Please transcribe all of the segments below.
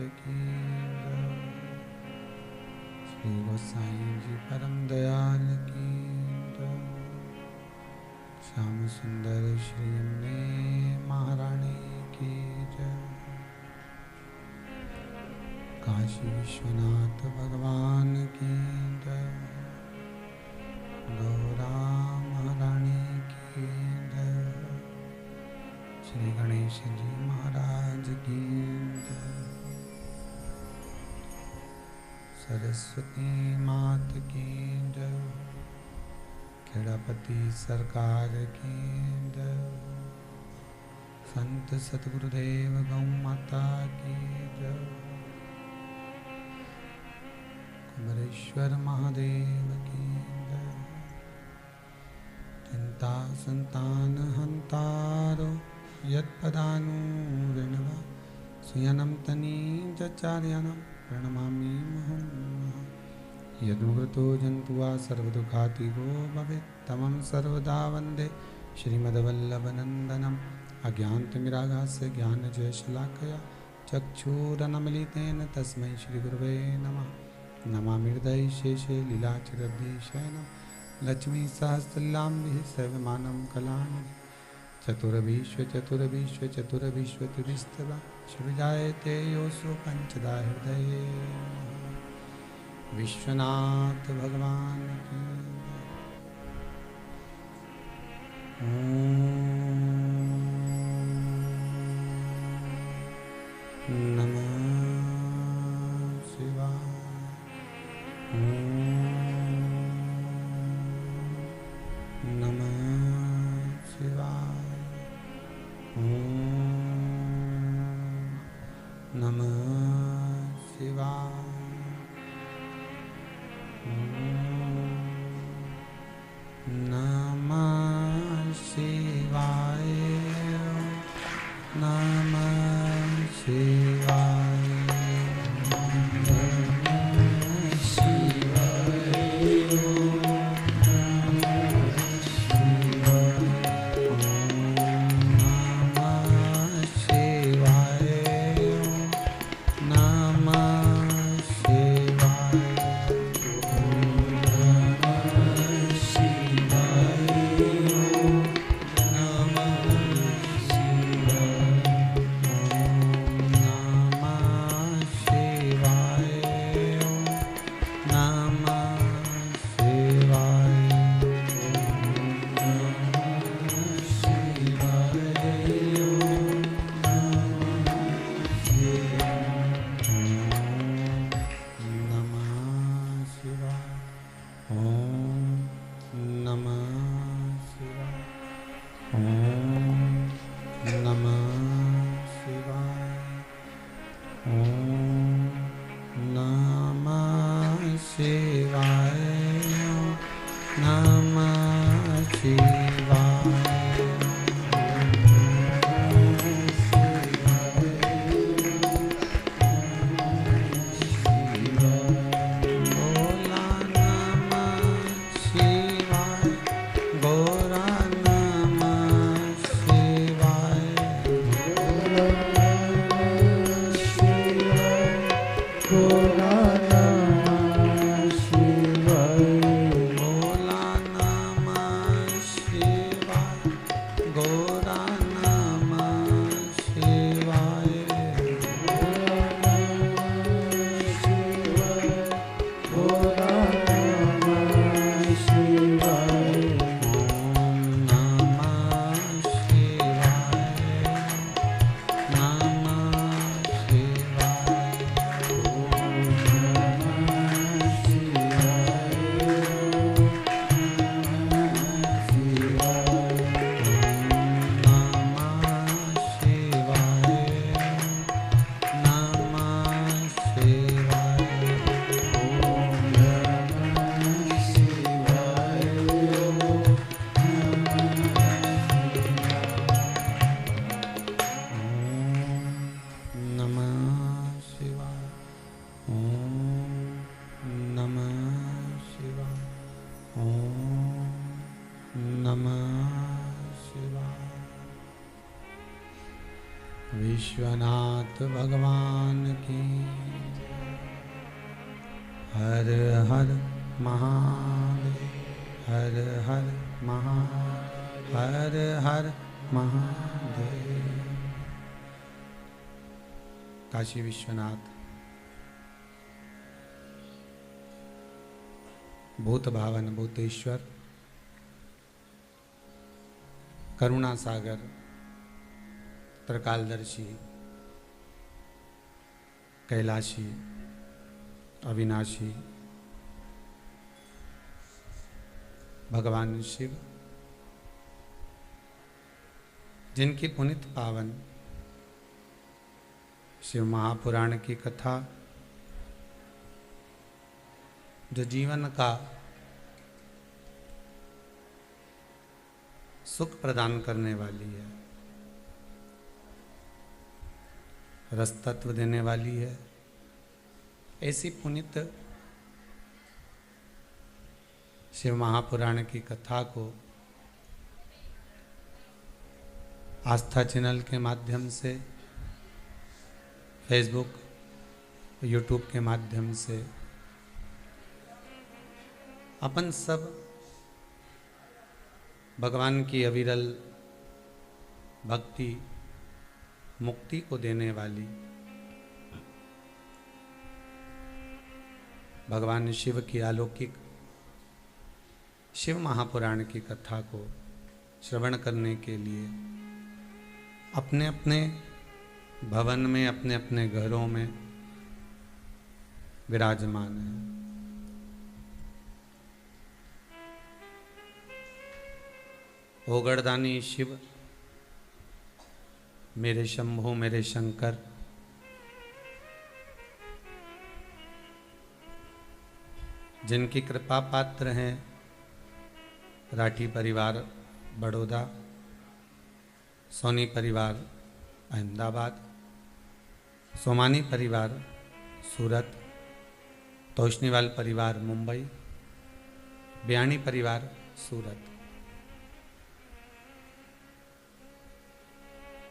की जय। श्री गोसाई जी परम दयाल की जय। श्याम सुंदर श्री अम्बे महारानी की जय। काशी विश्वनाथ भगवान की जय। गौरा महारानी की जय। श्री गणेश जी महाराज की जय। सरस्वती मात की जय। खेड़ापति सरकार की जय। संत सतगुरुदेव गौ माता की जय। कुमरेश्वर महादेव की जय। चिंता संतान हंतारो यत्पदानुरेणवा सुयनं तनीचार्याणां प्रणमामि मुहुर्मुहुः। यदुव्रतो जन्तुवा सर्वदुःखातिगो भवेत् तमं सर्वदा वन्दे श्रीमद्वल्लभनन्दनम्। अज्ञानतिमिरागास्य ज्ञानजयशलाकया चक्षुरनमिलितेन तस्मै श्रीगुरवे नमः। नमामि हृदये शेषे लीलाचरद्विषयणं लक्ष्मीसहस्रलाम्भिः सर्वमानं कलानिधिः। चतुर्विश्वचतुर्विश्वचतुर्विश्वतिरिस्तवा शिवजायते योऽसो पञ्चदा हृदये। विश्वनाथ भगवान की नमः शिवाय। नमः शिवाय। नमः शिवाय। नमः शिवाय। नमः शिवाय। विश्वनाथ भगवान की। हर हर महादेव, हर हर महादेव, हर हर महादेव। काशी विश्वनाथ भूत भावन भूतेश्वर, करुणा सागर, त्रिकालदर्शी, कैलाशी, अविनाशी भगवान शिव, जिनकी पुनित पावन शिव महापुराण की कथा, जो जीवन का सुख प्रदान करने वाली है, रस तत्व देने वाली है, ऐसी पुनित शिव महापुराण की कथा को आस्था चैनल के माध्यम से, फेसबुक, यूट्यूब के माध्यम से अपन सब भगवान की अविरल भक्ति मुक्ति को देने वाली भगवान शिव की अलौकिक शिव महापुराण की कथा को श्रवण करने के लिए अपने अपने भवन में, अपने अपने घरों में विराजमान है। ओगड़दानी शिव, मेरे शंभु मेरे शंकर, जिनकी कृपा पात्र हैं राठी परिवार बड़ौदा, सोनी परिवार अहमदाबाद, सोमानी परिवार सूरत, तोशनीवाल परिवार मुंबई, बयानी परिवार सूरत।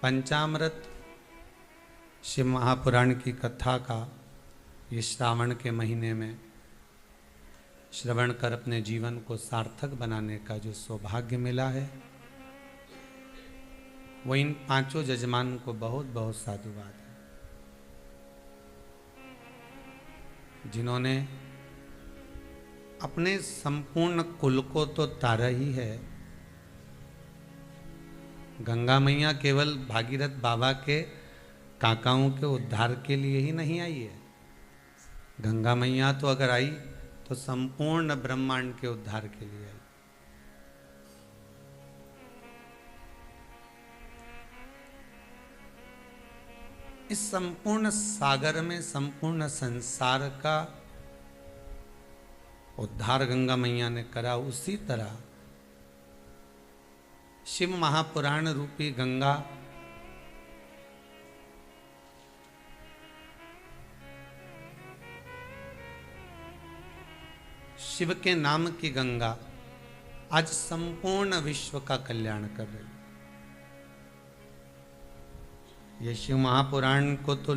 पंचामृत शिव महापुराण की कथा का ये श्रावण के महीने में श्रवण कर अपने जीवन को सार्थक बनाने का जो सौभाग्य मिला है, वो इन पांचों जजमान को बहुत बहुत साधुवाद है, जिन्होंने अपने संपूर्ण कुल को तो तारा ही है। गंगा मैया केवल भागीरथ बाबा के काकाओं के उद्धार के लिए ही नहीं आई है। गंगा मैया तो अगर आई तो संपूर्ण ब्रह्मांड के उद्धार के लिए आई। इस संपूर्ण सागर में संपूर्ण संसार का उद्धार गंगा मैया ने करा, उसी तरह शिव महापुराण रूपी गंगा शिव के नाम की गंगा आज संपूर्ण विश्व का कल्याण कर रही। ये शिव महापुराण को तो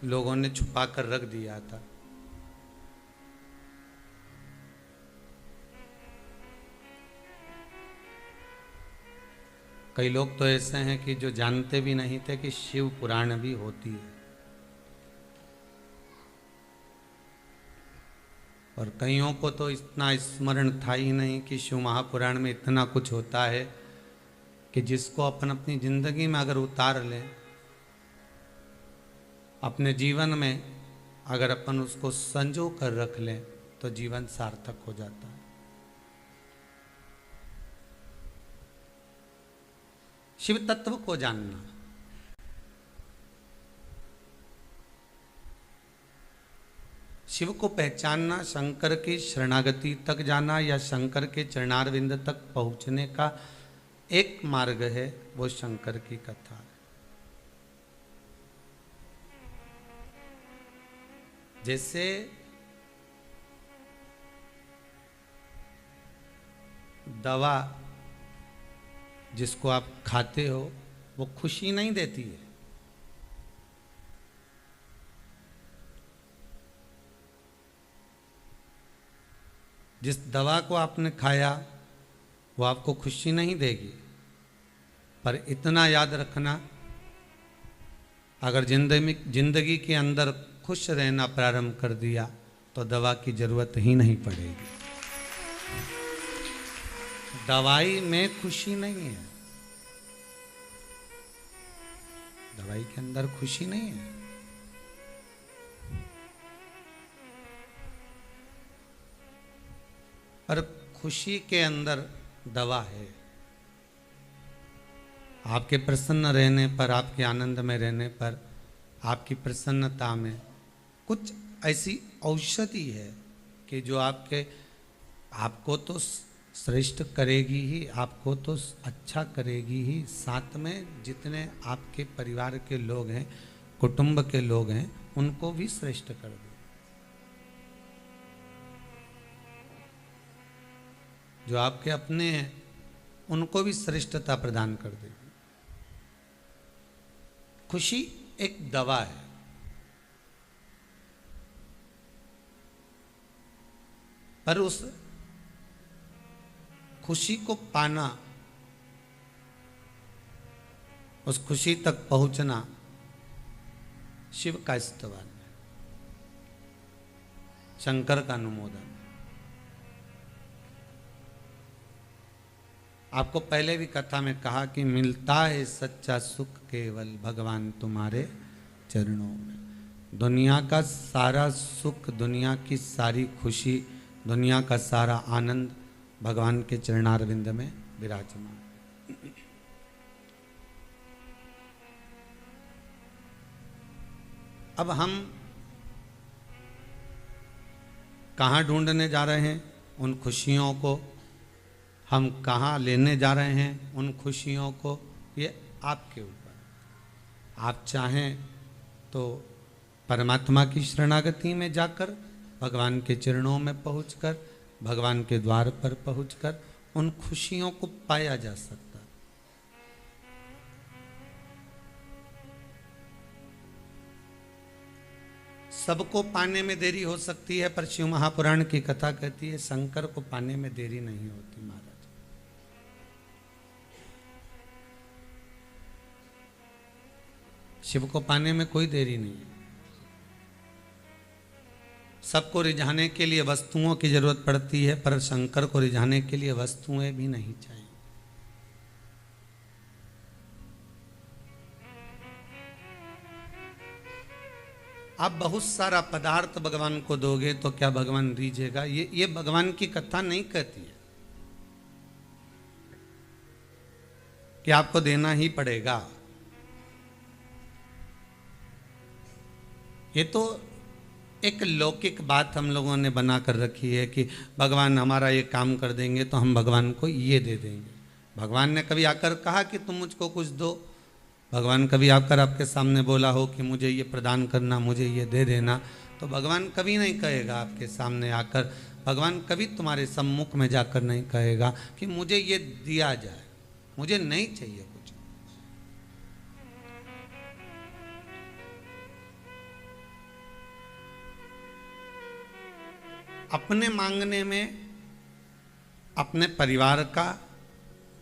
लोगों ने छुपा कर रख दिया था, कई लोग तो ऐसे हैं कि जो जानते भी नहीं थे कि शिव पुराण भी होती है, और कईयों को तो इतना स्मरण था ही नहीं कि शिव महापुराण में इतना कुछ होता है कि जिसको अपन अपनी जिंदगी में अगर उतार लें, अपने जीवन में अगर अपन उसको संजो कर रख लें तो जीवन सार्थक हो जाता है। शिव तत्व को जानना, शिव को पहचानना, शंकर की शरणागति तक जाना या शंकर के चरणारविंद तक पहुंचने का एक मार्ग है, वो शंकर की कथा है। जैसे दवा जिसको आप खाते हो वो खुशी नहीं देती है, जिस दवा को आपने खाया वो आपको खुशी नहीं देगी, पर इतना याद रखना, अगर जिंदगी के अंदर खुश रहना प्रारंभ कर दिया तो दवा की जरूरत ही नहीं पड़ेगी। दवाई में खुशी नहीं है, दवाई के अंदर खुशी नहीं है। पर खुशी के अंदर दवा है। आपके प्रसन्न रहने पर, आपके आनंद में रहने पर, आपकी प्रसन्नता में कुछ ऐसी औषधि है कि जो आपको तो श्रेष्ठ करेगी ही, आपको तो अच्छा करेगी ही, साथ में जितने आपके परिवार के लोग हैं, कुटुंब के लोग हैं, उनको भी श्रेष्ठ कर दे। जो आपके अपने हैं उनको भी श्रेष्ठता प्रदान कर देगी। खुशी एक दवा है। पर उस खुशी को पाना, उस खुशी तक पहुंचना शिव का स्तवन है, शंकर का अनुमोदन। आपको पहले भी कथा में कहा कि मिलता है सच्चा सुख केवल भगवान तुम्हारे चरणों में। दुनिया का सारा सुख, दुनिया की सारी खुशी, दुनिया का सारा आनंद भगवान के चरणारविंद में विराजमान। अब हम कहाँ ढूंढने जा रहे हैं उन खुशियों को, हम कहाँ लेने जा रहे हैं उन खुशियों को, ये आपके ऊपर। आप चाहें तो परमात्मा की शरणागति में जाकर, भगवान के चरणों में पहुंचकर, भगवान के द्वार पर पहुंचकर उन खुशियों को पाया जा सकता। सबको पाने में देरी हो सकती है, पर शिव महापुराण की कथा कहती है शंकर को पाने में देरी नहीं होती महाराज। शिव को पाने में कोई देरी नहीं है। सबको रिझाने के लिए वस्तुओं की जरूरत पड़ती है, पर शंकर को रिझाने के लिए वस्तुएं भी नहीं चाहिए। आप बहुत सारा पदार्थ भगवान को दोगे तो क्या भगवान रीझेगा? ये भगवान की कथा नहीं कहती है कि आपको देना ही पड़ेगा। ये तो एक लौकिक बात हम लोगों ने बना कर रखी है कि भगवान हमारा ये काम कर देंगे तो हम भगवान को ये दे देंगे। भगवान ने कभी आकर कहा कि तुम मुझको कुछ दो? भगवान कभी आकर आपके सामने बोला हो कि मुझे ये प्रदान करना, मुझे ये दे देना? तो भगवान कभी नहीं कहेगा आपके सामने आकर, भगवान कभी तुम्हारे सम्मुख में जाकर नहीं कहेगा कि मुझे ये दिया जाए, मुझे नहीं चाहिए कुछ। अपने मांगने में अपने परिवार का,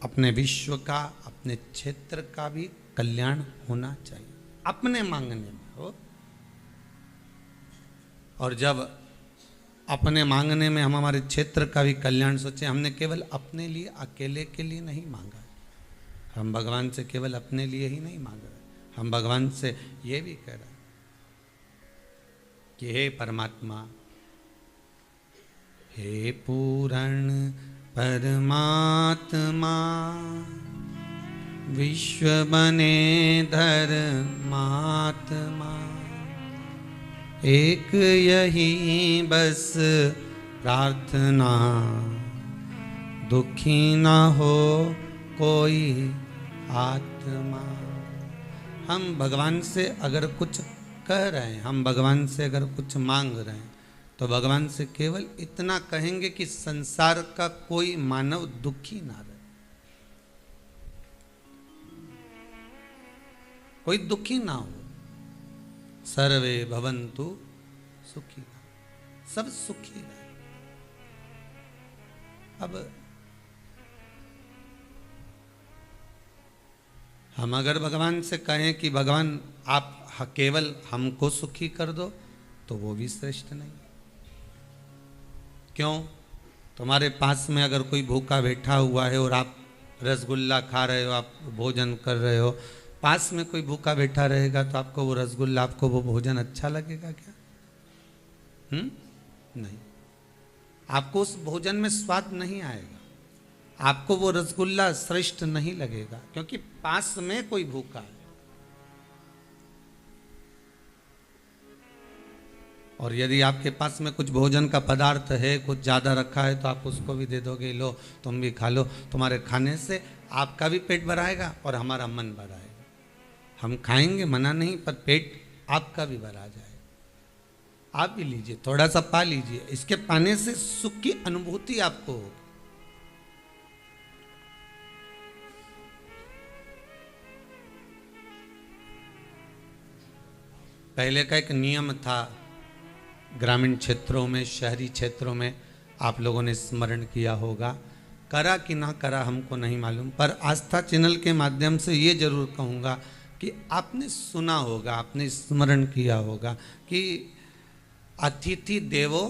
अपने विश्व का, अपने क्षेत्र का भी कल्याण होना चाहिए, अपने मांगने में हो। और जब अपने मांगने में हम हमारे क्षेत्र का भी कल्याण सोचे, हमने केवल अपने लिए, अकेले के लिए नहीं मांगा। हम भगवान से केवल अपने लिए ही नहीं मांग रहे, हम भगवान से ये भी कह रहे हैं कि हे परमात्मा, हे पूर्ण परमात्मा, विश्व बने धर्मात्मा, एक यही बस प्रार्थना, दुखी ना हो कोई आत्मा। हम भगवान से अगर कुछ कह रहे हैं, हम भगवान से अगर कुछ मांग रहे हैं, तो भगवान से केवल इतना कहेंगे कि संसार का कोई मानव दुखी ना रहे, कोई दुखी ना हो। सर्वे भवन्तु सुखी, सब सुखी रहे। अब हम अगर भगवान से कहें कि भगवान आप केवल हमको सुखी कर दो, तो वो भी श्रेष्ठ नहीं। क्यों? तुम्हारे पास में अगर कोई भूखा बैठा हुआ है और आप रसगुल्ला खा रहे हो, आप भोजन कर रहे हो, पास में कोई भूखा बैठा रहेगा तो आपको वो रसगुल्ला, आपको वो भोजन अच्छा लगेगा क्या? नहीं, आपको उस भोजन में स्वाद नहीं आएगा, आपको वो रसगुल्ला श्रेष्ठ नहीं लगेगा, क्योंकि पास में कोई भूखा है। और यदि आपके पास में कुछ भोजन का पदार्थ है, कुछ ज़्यादा रखा है, तो आप उसको भी दे दोगे, लो तुम भी खा लो। तुम्हारे खाने से आपका भी पेट भराएगा और हमारा मन भराएगा। हम खाएंगे, मना नहीं, पर पेट आपका भी भरा जाएगा। आप भी लीजिए, थोड़ा सा पा लीजिए, इसके पाने से सुख की अनुभूति आपको होगी। पहले का एक नियम था, ग्रामीण क्षेत्रों में, शहरी क्षेत्रों में, आप लोगों ने स्मरण किया होगा, करा कि ना करा हमको नहीं मालूम, पर आस्था चैनल के माध्यम से ये जरूर कहूँगा कि आपने सुना होगा, आपने स्मरण किया होगा कि अतिथि देवो।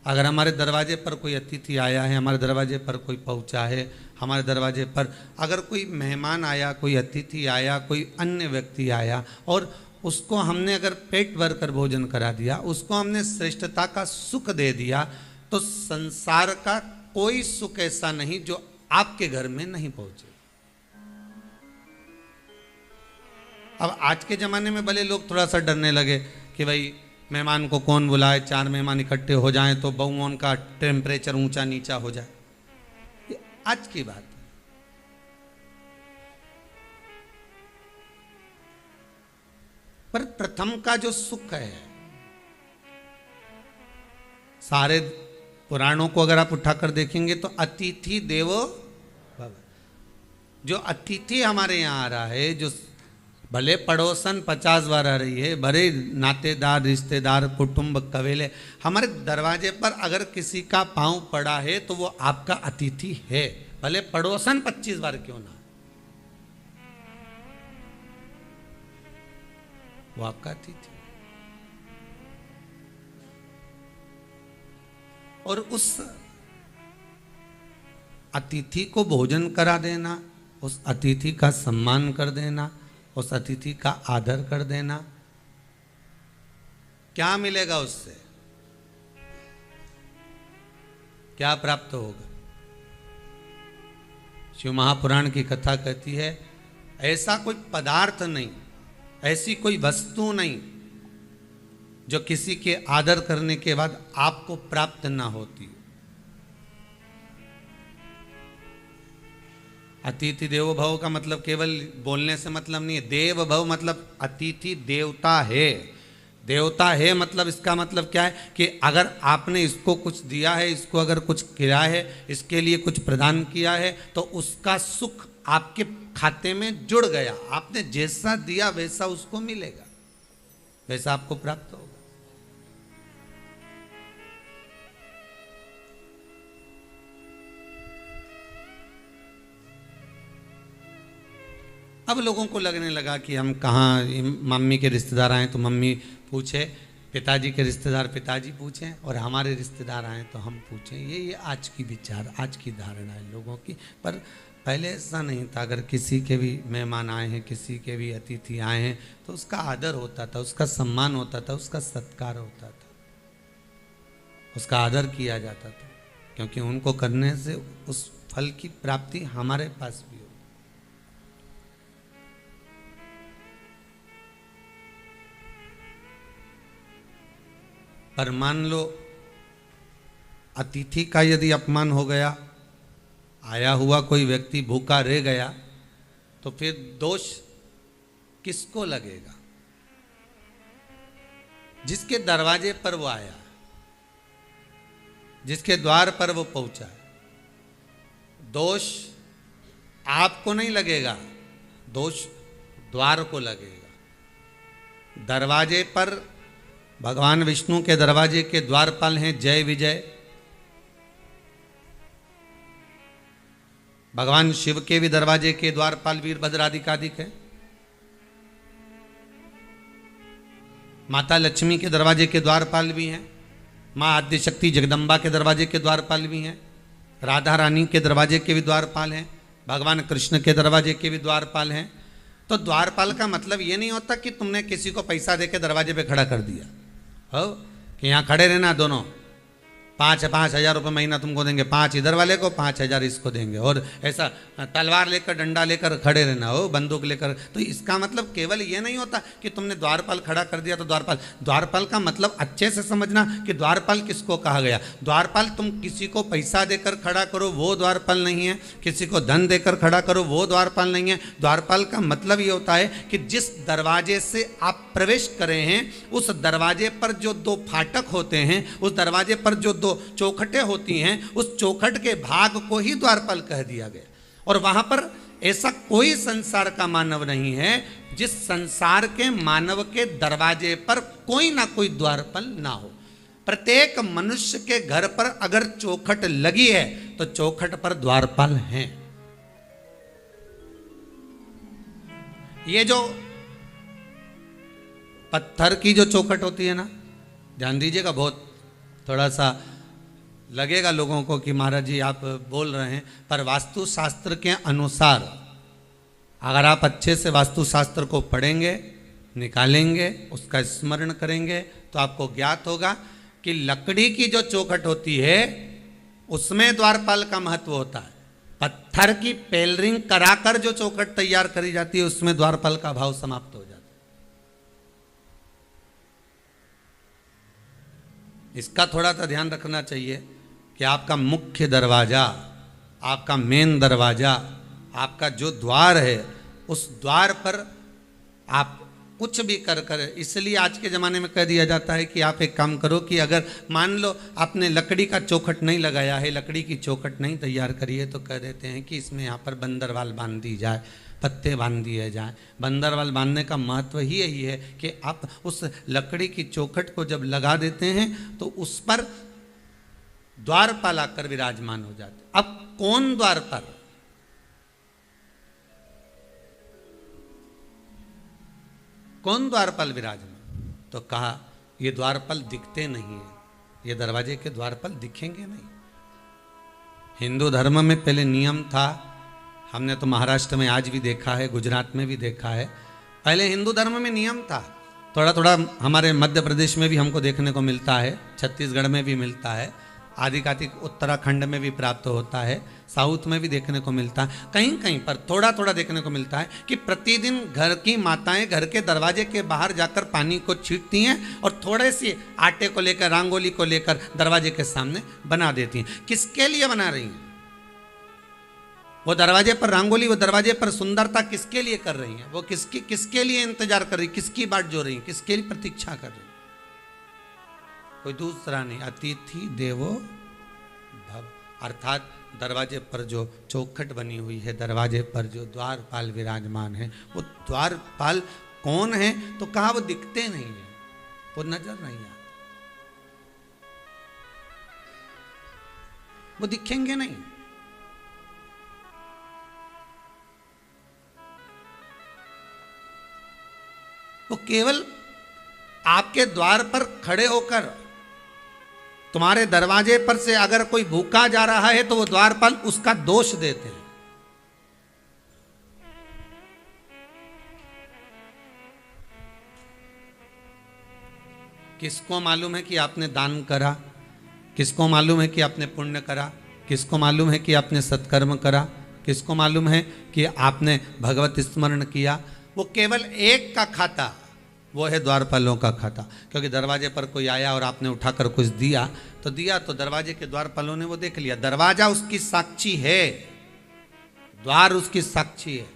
अगर हमारे दरवाजे पर कोई अतिथि आया है, हमारे दरवाजे पर कोई पहुंचा है, हमारे दरवाजे पर अगर कोई मेहमान आया, कोई अतिथि आया, कोई अन्य व्यक्ति आया और उसको हमने अगर पेट भर कर भोजन करा दिया, उसको हमने श्रेष्ठता का सुख दे दिया, तो संसार का कोई सुख ऐसा नहीं जो आपके घर में नहीं पहुंचे। अब आज के ज़माने में भले लोग थोड़ा सा डरने लगे कि भाई मेहमान को कौन बुलाए, 4 मेहमान इकट्ठे हो जाएं तो बहुओं का टेम्परेचर ऊंचा नीचा हो जाए, ये आज की बात है। पर प्रथम का जो सुख है, सारे पुराणों को अगर आप उठाकर देखेंगे तो अतिथि देवो भव। जो अतिथि हमारे यहाँ आ रहा है, जो भले पड़ोसन 50 बार आ रही है, भले नातेदार, रिश्तेदार, कुटुंब, कबीले, हमारे दरवाजे पर अगर किसी का पांव पड़ा है तो वो आपका अतिथि है, भले पड़ोसन 25 बार क्यों ना, वो आपका अतिथि। और उस अतिथि को भोजन करा देना, उस अतिथि का सम्मान कर देना, उस अतिथि का आदर कर देना, क्या मिलेगा उससे? क्या प्राप्त होगा? शिव महापुराण की कथा कहती है, ऐसा कोई पदार्थ नहीं, ऐसी कोई वस्तु नहीं जो किसी के आदर करने के बाद आपको प्राप्त ना होती। अतिथि देवो भव का मतलब केवल बोलने से मतलब नहीं है। देव भव मतलब अतिथि देवता है। देवता है मतलब इसका मतलब क्या है कि अगर आपने इसको कुछ दिया है, इसको अगर कुछ किया है, इसके लिए कुछ प्रदान किया है, तो उसका सुख आपके खाते में जुड़ गया। आपने जैसा दिया वैसा उसको मिलेगा, वैसा आपको प्राप्त होगा। अब लोगों को लगने लगा कि हम कहाँ, मम्मी के रिश्तेदार आए तो मम्मी पूछे, पिताजी के रिश्तेदार पिताजी पूछें, और हमारे रिश्तेदार आए तो हम पूछें। ये आज की विचार, आज की धारणा है लोगों की। पर पहले ऐसा नहीं था। अगर किसी के भी मेहमान आए हैं, किसी के भी अतिथि आए हैं, तो उसका आदर होता था, उसका सम्मान होता था, उसका सत्कार होता था, उसका आदर किया जाता था, क्योंकि उनको करने से उस फल की प्राप्ति हमारे पास भी हो। पर मान लो अतिथि का यदि अपमान हो गया, आया हुआ कोई व्यक्ति भूखा रह गया, तो फिर दोष किसको लगेगा? जिसके दरवाजे पर वो आया, जिसके द्वार पर वो पहुंचा। दोष आपको नहीं लगेगा, दोष द्वार को लगेगा। दरवाजे पर भगवान विष्णु के दरवाजे के द्वारपाल हैं जय विजय, भगवान शिव के भी दरवाजे के द्वारपाल वीरभद्र आदिकादिक है। माता लक्ष्मी के दरवाजे के द्वारपाल भी हैं। माँ आद्यशक्ति जगदम्बा के दरवाजे के द्वारपाल भी हैं। राधा रानी के दरवाजे के भी द्वारपाल हैं। भगवान कृष्ण के दरवाजे के भी द्वारपाल हैं। तो द्वारपाल का मतलब ये नहीं होता कि तुमने किसी को पैसा दे के दरवाजे पे खड़ा कर दिया हो कि यहाँ खड़े रहना दोनों, 5,000 रुपये महीना तुमको देंगे, 5 इधर वाले को 5,000 इसको देंगे, और ऐसा तलवार लेकर डंडा लेकर खड़े रहना हो, बंदूक लेकर। तो इसका मतलब केवल ये नहीं होता कि तुमने द्वारपाल खड़ा कर दिया तो द्वारपाल। द्वारपाल का मतलब अच्छे से समझना कि द्वारपाल किसको कहा गया। द्वारपाल तुम किसी को पैसा देकर खड़ा करो वो द्वारपाल नहीं है, किसी को धन देकर खड़ा करो वो द्वारपाल नहीं है। द्वारपाल का मतलब ये होता है कि जिस दरवाजे से आप प्रवेश करे हैं उस दरवाजे पर जो 2 फाटक होते हैं, उस दरवाजे पर जो 2 चौखटें होती हैं, उस चौखट के भाग को ही द्वारपाल कह दिया गया। और वहां पर ऐसा कोई संसार का मानव नहीं है जिस संसार के मानव के दरवाजे पर कोई ना कोई द्वारपाल ना हो। प्रत्येक मनुष्य के घर पर अगर चौखट लगी है तो चौखट पर द्वारपाल हैं। ये जो पत्थर की जो चौखट होती है ना, ध्यान दीजिएगा, बहुत थोड़ा सा लगेगा लोगों को कि महाराज जी आप बोल रहे हैं, पर वास्तुशास्त्र के अनुसार अगर आप अच्छे से वास्तुशास्त्र को पढ़ेंगे, निकालेंगे, उसका स्मरण करेंगे तो आपको ज्ञात होगा कि लकड़ी की जो चौखट होती है उसमें द्वारपाल का महत्व होता है। पत्थर की पेलरिंग कराकर जो चौखट तैयार करी जाती है उसमें द्वारपाल का भाव समाप्त हो जाता है। इसका थोड़ा सा ध्यान रखना चाहिए कि आपका मुख्य दरवाजा, आपका मेन दरवाजा, आपका जो द्वार है उस द्वार पर आप कुछ भी कर इसलिए आज के ज़माने में कह दिया जाता है कि आप एक काम करो कि अगर मान लो आपने लकड़ी का चौखट नहीं लगाया है, लकड़ी की चौखट नहीं तैयार करी है, तो कह देते हैं कि इसमें यहाँ पर बंदरवाल बांध दी जाए, पत्ते बांध दिए जाए। बंदरवाल बांधने का महत्व ही यही है कि आप उस लकड़ी की चौखट को जब लगा देते हैं तो उस पर द्वारपाल आकर विराजमान हो जाते। अब कौन द्वारपाल? कौन द्वारपाल विराजमान? तो कहा ये द्वारपाल दिखते नहीं है, ये दरवाजे के द्वारपाल दिखेंगे नहीं। हिंदू धर्म में पहले नियम था, हमने तो महाराष्ट्र में आज भी देखा है, गुजरात में भी देखा है। पहले हिंदू धर्म में नियम था, थोड़ा थोड़ा हमारे मध्य प्रदेश में भी हमको देखने को मिलता है, छत्तीसगढ़ में भी मिलता है, आदिकातिक उत्तराखंड में भी प्राप्त होता है, साउथ में भी देखने को मिलता है, कहीं कहीं पर थोड़ा थोड़ा देखने को मिलता है कि प्रतिदिन घर की माताएं घर के दरवाजे के बाहर जाकर पानी को छींटती हैं और थोड़े से आटे को लेकर, रंगोली को लेकर दरवाजे के सामने बना देती हैं। किसके लिए बना रही हैं? वो दरवाजे पर रंगोली, वो दरवाजे पर सुंदरता किसके लिए कर रही हैं? वो किसके लिए इंतजार कर रही, किसकी बाट जो रही, किसके लिए प्रतीक्षा कर रही? कोई दूसरा नहीं, अतिथि देवो भव। अर्थात दरवाजे पर जो चौखट बनी हुई है, दरवाजे पर जो द्वारपाल विराजमान है, वो द्वारपाल कौन है? तो कहा वो दिखते नहीं है, वो नजर नहीं आते, वो दिखेंगे नहीं। वो केवल आपके द्वार पर खड़े होकर, तुम्हारे दरवाजे पर से अगर कोई भूखा जा रहा है तो वो द्वारपाल उसका दोष देते हैं। किसको मालूम है कि आपने दान करा? किसको मालूम है कि आपने पुण्य करा? किसको मालूम है कि आपने सत्कर्म करा? किसको मालूम है कि आपने भगवत स्मरण किया? वो केवल एक का खाता, वो है द्वारपालों का खाता। क्योंकि दरवाजे पर कोई आया और आपने उठाकर कुछ दिया तो दरवाजे के द्वारपालों ने वो देख लिया। दरवाजा उसकी साक्षी है, द्वार उसकी साक्षी है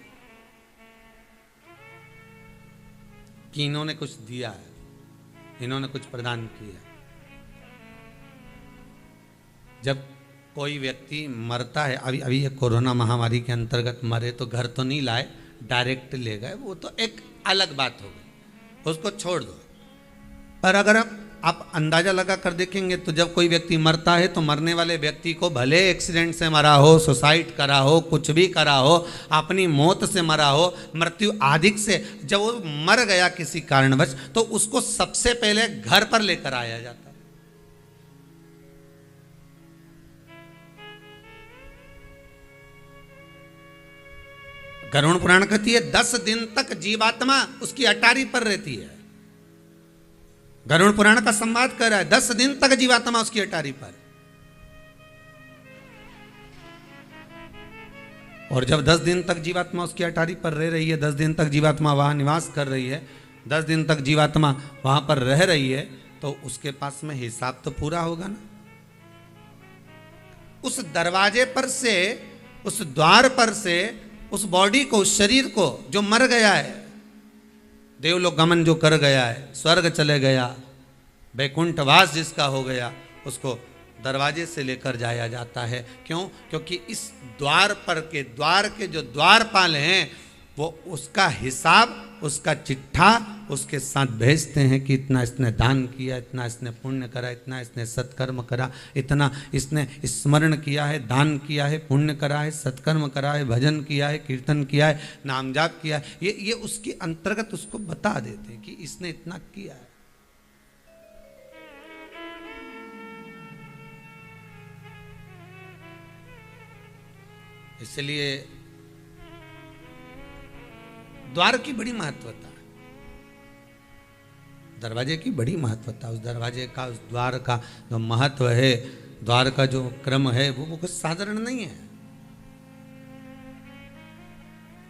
कि इन्होंने कुछ दिया है, इन्होंने कुछ प्रदान किया। जब कोई व्यक्ति मरता है, अभी ये कोरोना महामारी के अंतर्गत मरे तो घर तो नहीं लाए, डायरेक्ट ले गए, वो तो एक अलग बात हो गई, उसको छोड़ दो। पर अगर आप अंदाजा लगा कर देखेंगे तो जब कोई व्यक्ति मरता है तो मरने वाले व्यक्ति को भले एक्सीडेंट से मरा हो, सुसाइड करा हो, कुछ भी करा हो, अपनी मौत से मरा हो, मृत्यु आदि से, जब वो मर गया किसी कारणवश तो उसको सबसे पहले घर पर लेकर आया जाता है। गरुड़ पुराण कहती है 10 दिन तक जीवात्मा उसकी अटारी पर रहती है। गरुड़ पुराण का संवाद कर रहा है 10 दिन तक जीवात्मा उसकी अटारी पर। और जब 10 दिन तक जीवात्मा उसकी अटारी पर रह रही है, 10 दिन तक जीवात्मा वहां निवास कर रही है, 10 दिन तक जीवात्मा वहां पर रह रही है, तो उसके पास में हिसाब तो पूरा होगा ना। उस दरवाजे पर से, उस द्वार पर से उस बॉडी को, उस शरीर को जो मर गया है, देवलोक गमन जो कर गया है, स्वर्ग चले गया, वैकुंठवास जिसका हो गया, उसको दरवाजे से लेकर जाया जाता है। क्यों? क्योंकि इस द्वार के जो द्वारपाल हैं वो उसका हिसाब, उसका चिट्ठा उसके साथ भेजते हैं कि इतना इसने दान किया, इतना इसने पुण्य करा, इतना इसने सत्कर्म करा, इतना इसने स्मरण किया है, दान किया है, पुण्य करा है, सत्कर्म करा है, भजन किया है, कीर्तन किया है, नाम जाप किया है। ये उसके अंतर्गत उसको बता देते हैं कि इसने इतना किया है। इसलिए द्वार की बड़ी महत्वता है, दरवाजे की बड़ी महत्वता। उस दरवाजे का, उस द्वार का जो महत्व है, द्वार का जो क्रम है, वो कुछ साधारण नहीं है।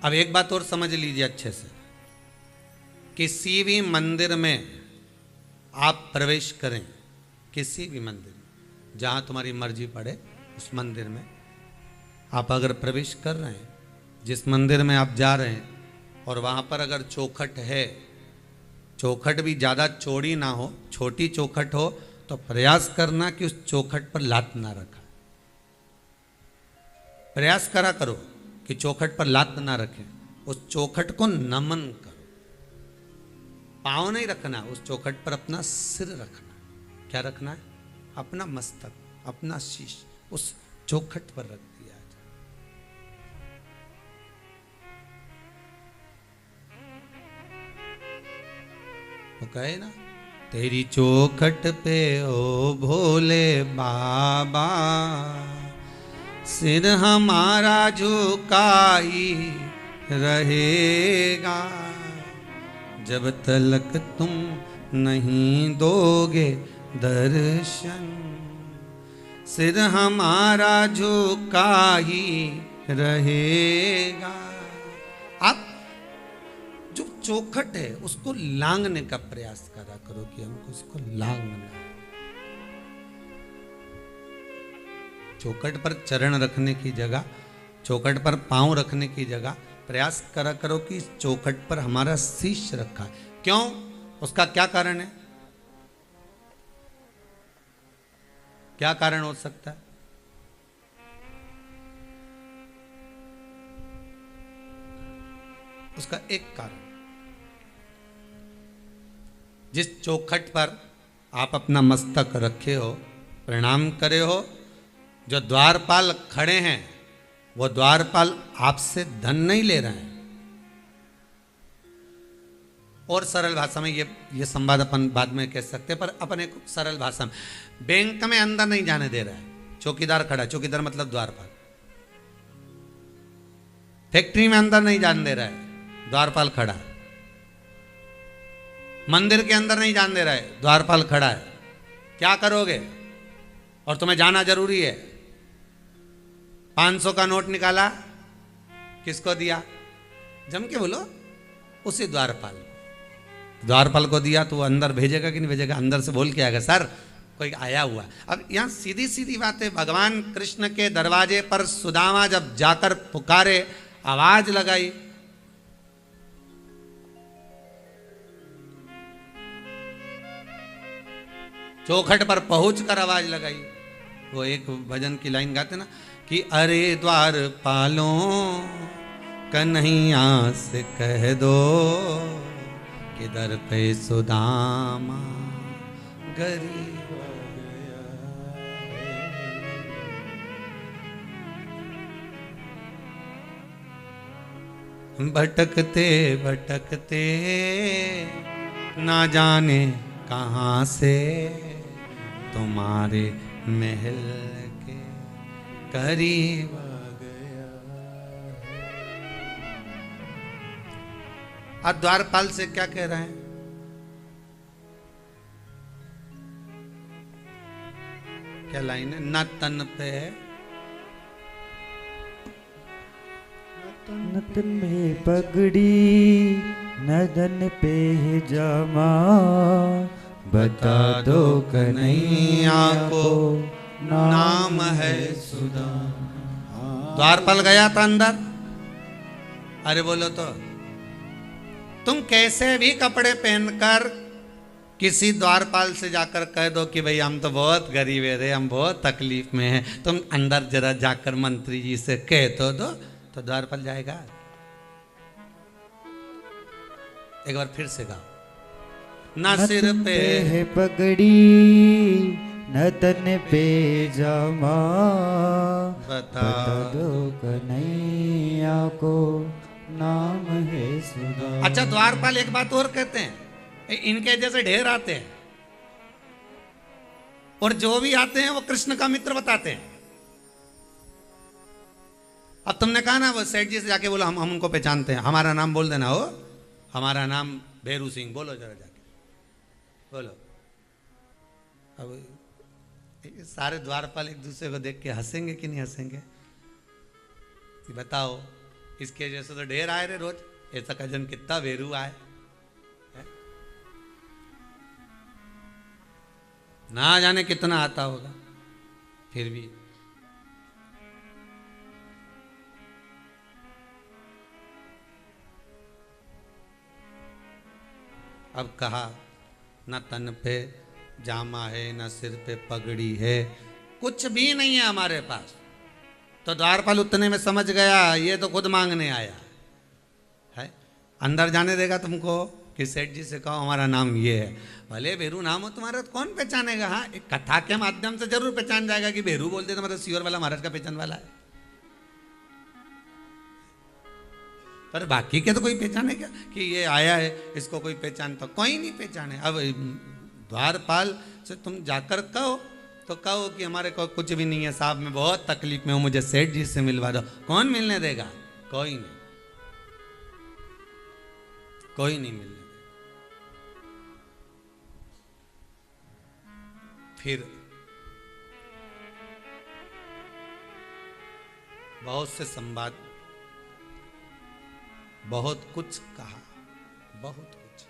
अब एक बात और समझ लीजिए अच्छे से, किसी भी मंदिर में आप प्रवेश करें, किसी भी मंदिर में जहां तुम्हारी मर्जी पड़े, उस मंदिर में आप अगर प्रवेश कर रहे हैं, जिस मंदिर में आप जा रहे हैं, और वहाँ पर अगर चौखट है, चौखट भी ज़्यादा चौड़ी ना हो, छोटी चौखट हो, तो प्रयास करना कि उस चौखट पर लात ना रखा। प्रयास करा करो कि चौखट पर लात ना रखें, उस चौखट को नमन करो। पाँव नहीं रखना, उस चौखट पर अपना सिर रखना। क्या रखना है? अपना मस्तक, अपना शीश उस चौखट पर रख दिया। वो कहे ना, तेरी चौखट पे ओ भोले बाबा, सिर हमारा झुकाई रहेगा, जब तलक तुम नहीं दोगे दर्शन, सिर हमारा झुकाई रहेगा। आप जो चौखट है उसको लांघने का प्रयास करा करो कि हमको इसको लांघना है। चौखट पर चरण रखने की जगह, चौखट पर पांव रखने की जगह प्रयास करा करो कि इस चौखट पर हमारा शीश रखा है। क्यों? उसका क्या कारण है? क्या कारण हो सकता है? उसका एक कारण, जिस चौखट पर आप अपना मस्तक रखे हो, प्रणाम करे हो, जो द्वारपाल खड़े हैं, वो द्वारपाल आपसे धन नहीं ले रहे हैं। और सरल भाषा में ये संवाद अपन बाद में कह सकते हैं, पर अपन एक सरल भाषा में, बैंक में अंदर नहीं जाने दे रहा है, चौकीदार खड़ा, चौकीदार मतलब द्वारपाल। फैक्ट्री में अंदर नहीं जाने दे रहा है, द्वारपाल खड़ा है। मंदिर के अंदर नहीं जाने दे रहा है, द्वारपाल खड़ा है। क्या करोगे? और तुम्हें जाना जरूरी है। 500 का नोट निकाला, किसको दिया? जम के बोलो, उसी द्वारपाल को। द्वारपाल को दिया तो वो अंदर भेजेगा कि नहीं भेजेगा? अंदर से बोल के आएगा, सर कोई आया हुआ। अब यहां सीधी सीधी बात है, भगवान कृष्ण के दरवाजे पर सुदामा जब जाकर पुकारे, आवाज लगाई, चौखट पर पहुंचकर आवाज लगाई। वो एक भजन की लाइन गाते ना कि अरे द्वार पालों कन्हैया से कह दो, किधर पे सुदामा गरीब भटकते भटकते ना जाने कहाँ से तुम्हारे महल के करीब आ गया। आप द्वारपाल से क्या कह रहे हैं? क्या लाइन है? न तन पे न तन में पगड़ी न धन पे जामा, बता दो कन्हैया को नाम है सुदामा। द्वारपाल गया था अंदर। अरे बोलो तो, तुम कैसे भी कपड़े पहनकर किसी द्वारपाल से जाकर कह दो कि भाई हम तो बहुत गरीब है रे, हम बहुत तकलीफ में हैं, तुम अंदर जरा जाकर मंत्री जी से कह तो द्वारपाल जाएगा? एक बार फिर से गाओ। ना सिर पे है पगड़ी न तन पे जामा, बता दो कन्हैया को नाम है सुदामा। अच्छा, द्वारपाल एक बात और कहते हैं, इनके जैसे ढेर आते हैं और जो भी आते हैं वो कृष्ण का मित्र बताते हैं। अब तुमने कहा ना वो सेठ जी से जाके बोलो हम उनको पहचानते हैं, हमारा नाम बोल देना हो, हमारा नाम भेरू सिंह, बोलो जरा जाके बोलो। अब सारे द्वारपाल एक दूसरे को देख के हंसेंगे कि नहीं हंसेंगे? बताओ, इसके जैसे तो ढेर आए रे रोज, ऐसा का जन कितना भेरू आए, ना जाने कितना आता होगा। फिर भी अब कहा न तन पे जामा है न सिर पे पगड़ी है, कुछ भी नहीं है हमारे पास। तो द्वारपाल उतने में समझ गया ये तो खुद मांगने आया है। अंदर जाने देगा तुमको कि सेठ जी से कहो हमारा नाम ये है। भले भेरू नाम हो तुम्हारा तो कौन पहचानेगा? हाँ, एक कथा के माध्यम से जरूर पहचान जाएगा कि भेरू बोलते तो मतलब सियोर वाला महाराज का पहचान वाला है, पर बाकी के तो कोई पहचाने क्या कि ये आया है, इसको कोई पहचान? तो कोई नहीं पहचाने। अब द्वारपाल से तुम जाकर कहो तो कहो कि हमारे को कुछ भी नहीं है साहब, मैं बहुत तकलीफ में हूं, मुझे सेठ जी से मिलवा दो। कौन मिलने देगा? कोई नहीं, कोई नहीं मिलने देगा। फिर बहुत से संवाद, बहुत कुछ कहा, बहुत कुछ।